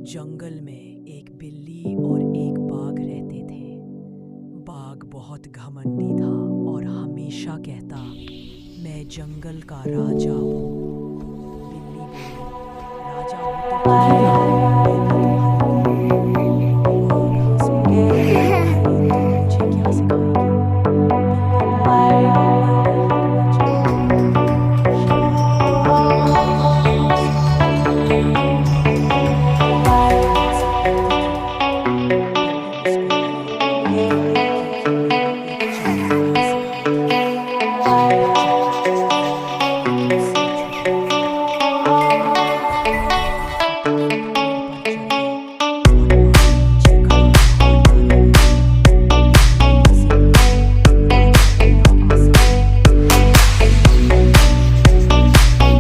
जंगल में एक बिल्ली और एक बाघ रहते थे। बाघ बहुत घमंडी था और हमेशा कहता, मैं जंगल का राजा हूँ। बिल्ली बोली, राजा हो तो क्या